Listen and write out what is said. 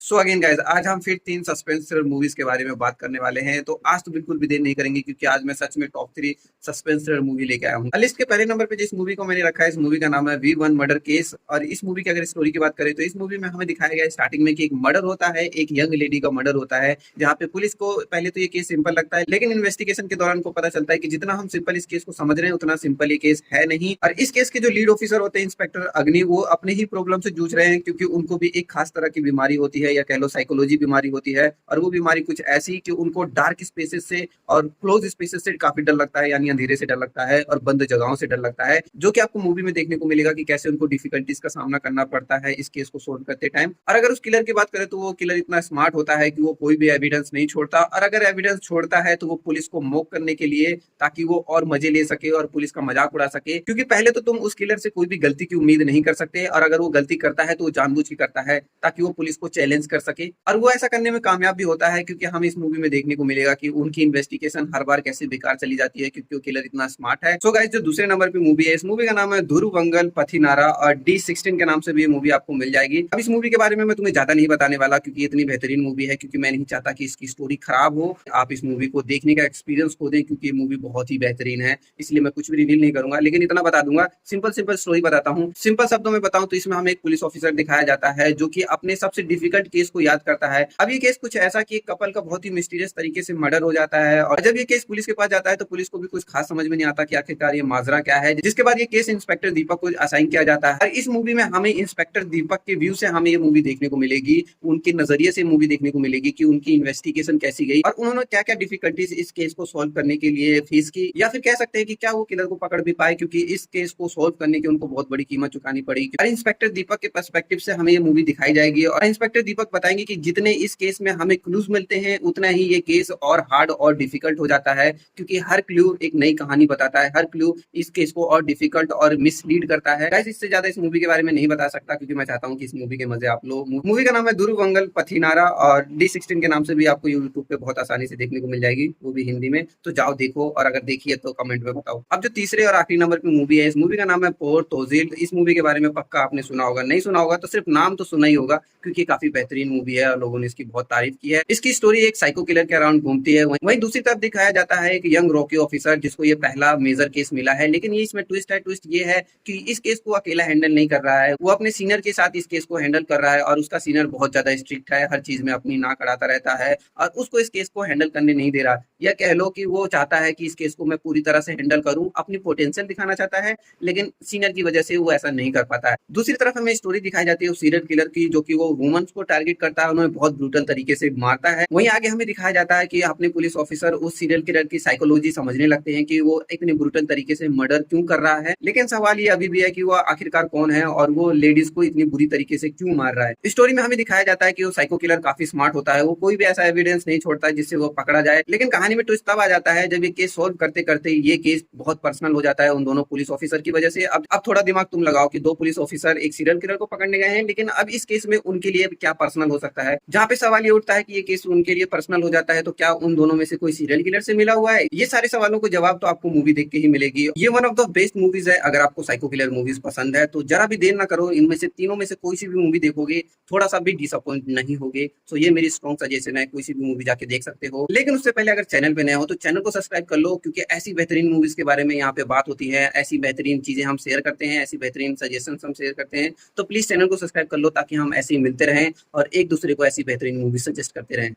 So again guys, आज हम फिर 3 सस्पेंस थ्रिलर मूवीज के बारे में बात करने वाले हैं। तो आज तो बिल्कुल भी देर नहीं करेंगे क्योंकि आज मैं सच में टॉप 3 सस्पेंस थ्रिलर मूवी लेके आया हूँ। लिस्ट के पहले नंबर पे जिस मूवी को मैंने रखा है, इस मूवी का नाम है वी वन मर्डर केस। और इस मूवी की अगर स्टोरी की बात करें तो इस मूवी में हमें दिखाया गया है स्टार्टिंग में कि एक मर्डर होता है, एक यंग लेडी का मर्डर होता है, जहाँ पे पुलिस को पहले तो ये केस सिंपल लगता है, लेकिन इन्वेस्टिगेशन के दौरान को पता चलता है कि जितना हम सिंपल इस केस को समझ रहे हैं उतना सिंपल ये केस है नहीं। और इस केस के जो लीड ऑफिसर होते हैं इंस्पेक्टर अग्नि, वो अपने ही प्रॉब्लम से जूझ रहे हैं क्योंकि उनको भी एक खास तरह की बीमारी होती है या कह लो साइकोलॉजी बीमारी होती है। और वो बीमारी कुछ ऐसी कि उनको डार्क स्पेसेस से और क्लोज स्पेसेस से काफी डर लगता है, यानी अंधेरे से डर लगता है और बंद जगहों से डर लगता है, जो कि आपको मूवी में देखने को मिलेगा कि कैसे उनको डिफिकल्टीज का सामना करना पड़ता है इस केस को सोल्व करते टाइम। और अगर उस किलर की बात करें तो वो किलर इतना स्मार्ट होता है कि वो कोई भी एविडेंस नहीं छोड़ता, और अगर एविडेंस छोड़ता है तो वो पुलिस को मोक करने के लिए, ताकि वो और मजे ले सके और पुलिस का मजाक उड़ा सके। क्योंकि पहले तो तुम उस किलर से कोई भी गलती की उम्मीद नहीं कर सकते, और अगर वो गलती करता है तो वो जानबूझ के करता है ताकि वो पुलिस को चैलेंज कर सके। और वो ऐसा करने में कामयाब भी होता है क्योंकि हम इस मूवी में देखने को मिलेगा कि उनकी इन्वेस्टिगेशन हर बार कैसे बेकार चली जाती है क्योंकि वो किलर इतना स्मार्ट है। सो गाइस, जो दूसरे नंबर पे मूवी है, इस मूवी का नाम है ध्रुवंगल पथिनारा, और D16 के नाम से भी ये मूवी आपको मिल जाएगी। अब इस मूवी के बारे में मैं तुम्हें ज्यादा नहीं बताने वाला क्योंकि इतनी बेहतरीन मूवी है, क्योंकि मैं नहीं चाहता कि इसकी स्टोरी खराब हो, आप इस मूवी को देखने का एक्सपीरियंस खो दें, क्योंकि ये मूवी बहुत ही बेहतरीन है। इसलिए मैं कुछ भी रिवील नहीं करूंगा, लेकिन इतना बता दूंगा, सिंपल सिंपल स्टोरी बताता हूँ। सिंपल शब्दों में बताऊं तो इसमें हमें एक पुलिस ऑफिसर दिखाया जाता है जो कि अपने सबसे डिफिकल्ट केस को याद करता है। अब ये केस कुछ ऐसा कि एक कपल का बहुत ही मिस्टीरियस तरीके से मर्डर हो जाता है, और जब ये केस पुलिस के पास जाता है तो पुलिस को भी कुछ खास समझ में नहीं आता कि आखिरकार ये माजरा क्या है। जिसके बाद ये केस इंस्पेक्टर दीपक को असाइन किया जाता है, और इस मूवी में हमें इंस्पेक्टर दीपक के व्यू से हमें ये मूवी देखने को मिलेगी, उनके नजरिए से मूवी देखने को मिलेगी कि उनकी इन्वेस्टिगेशन कैसी गई और उन्होंने क्या क्या डिफिकल्टीज इस केस को सोल्व करने के लिए फेस की, या फिर कह सकते हैं कि क्या वो किलर को पकड़ भी पाए, क्योंकि इस केस को सोल्व करने की उनको बहुत बड़ी कीमत चुकानी पड़ी। और इंस्पेक्टर दीपक के पर्सपेक्टिव से हमें ये मूवी दिखाई जाएगी, और इंस्पेक्टर दीपक बताएंगे कि जितने इस केस में हमें क्लूज मिलते हैं उतना ही ये केस और हार्ड और डिफिकल्ट हो जाता है, क्योंकि हर क्लू एक नई कहानी बताता है, हर क्लू इस केस को और डिफिकल्ट और मिसलीड करता है। गाइस, इससे ज्यादा इस मूवी के बारे में नहीं बता सकता क्योंकि मैं चाहता हूँ कि इस मूवी के मजे आप लो। मूवी का नाम है ध्रुवंगल पथिनारा, और D16 के नाम से भी आपको यूट्यूब पे बहुत आसानी से देखने को मिल जाएगी, वो भी हिंदी में। तो जाओ देखो, और अगर देखी है तो कमेंट में बताओ। अब जो तीसरे और आखिरी नंबर पे मूवी है, इस मूवी का नाम है पोर तोजिल। इस मूवी के बारे में पक्का आपने सुना होगा, नहीं सुना होगा तो सिर्फ नाम तो सुना ही होगा, क्योंकि काफी बेहतरीन मूवी है और लोगों ने इसकी बहुत तारीफ की है। इसकी स्टोरी एक साइको किलर के अराउंड घूमती है। वहीं दूसरी तरफ दिखाया जाता है एक यंग रॉकी ऑफिसर जिसको ये पहला मेजर केस मिला है, लेकिन ये इसमें ट्विस्ट है। ट्विस्ट ये है कि इस केस को अकेला हैंडल नहीं कर रहा है, वो अपने सीनियर के साथ इस केस को हैंडल कर रहा है, और उसका सीनियर बहुत ज्यादा स्ट्रिक्ट है, हर चीज में अपनी नाक अड़ाता रहता है और उसको इस केस को हैंडल करने नहीं दे रहा। या कह लो कि वो चाहता है कि इस केस को मैं पूरी तरह से हैंडल करूं, अपनी पोटेंशियल दिखाना चाहता है, लेकिन सीनियर की वजह से वो ऐसा नहीं कर पाता है। दूसरी तरफ हमें स्टोरी दिखाई जाती है सीरियल किलर की, जो कि वो वुमेन्स को टारगेट करता है, उन्हें बहुत ब्रूटल तरीके से मारता है। वहीं आगे हमें दिखाया जाता है कि अपने पुलिस ऑफिसर उस सीरियल किलर की साइकोलॉजी समझने लगते हैं कि वो इतने ब्रूटल तरीके से मर्डर क्यों कर रहा है। लेकिन सवाल ये अभी भी है कि वो आखिरकार कौन है और वो लेडीज को इतनी बुरी तरीके से क्यों मार रहा है। स्टोरी में हमें दिखाया जाता है कि वो साइको किलर काफी स्मार्ट होता है, वो कोई भी ऐसा एविडेंस नहीं छोड़ता है जिससे वो पकड़ा जाए। लेकिन कहानी में ट्विस्ट तब आ जाता है जब ये केस सोल्व करते करते ये केस बहुत पर्सनल हो जाता है उन दोनों पुलिस ऑफिसर की वजह से। अब थोड़ा दिमाग तुम लगाओ कि दो पुलिस ऑफिसर एक सीरियल किलर को पकड़ने गए हैं, लेकिन अब इस केस में उनके लिए क्या पर्सनल हो सकता है। जहाँ पे सवाल ये उठता है कि ये केस उनके लिए पर्सनल हो जाता है, तो क्या उन दोनों में से कोई सीरियल किलर से मिला हुआ है। ये सारे सवालों को जवाब तो आपको मूवी देख के ही मिलेगी। ये one of the best movies है। अगर आपको साइको किलर मूवीज पसंद है तो जरा भी देर ना करो, इनमें से तीनों में से कोई सी भी मूवी देखोगे थोड़ा सा भी डिसअपॉइंट नहीं होगे। तो ये मेरी स्ट्रॉन्ग सजेशन है, कोई सी भी मूवी जाके देख सकते हो। लेकिन उससे पहले अगर चैनल पे नए हो तो चैनल को सब्सक्राइब कर लो, क्योंकि ऐसी बेहतरीन मूवीज के बारे में यहाँ पे बात होती है, ऐसी बेहतरीन चीजें हम शेयर करते हैं, ऐसी बेहतरीन सजेशन हम शेयर करते हैं। तो प्लीज चैनल को सब्सक्राइब कर लो ताकि हम ऐसे ही मिलते रहें और एक दूसरे को ऐसी बेहतरीन मूवी सजेस्ट करते रहें।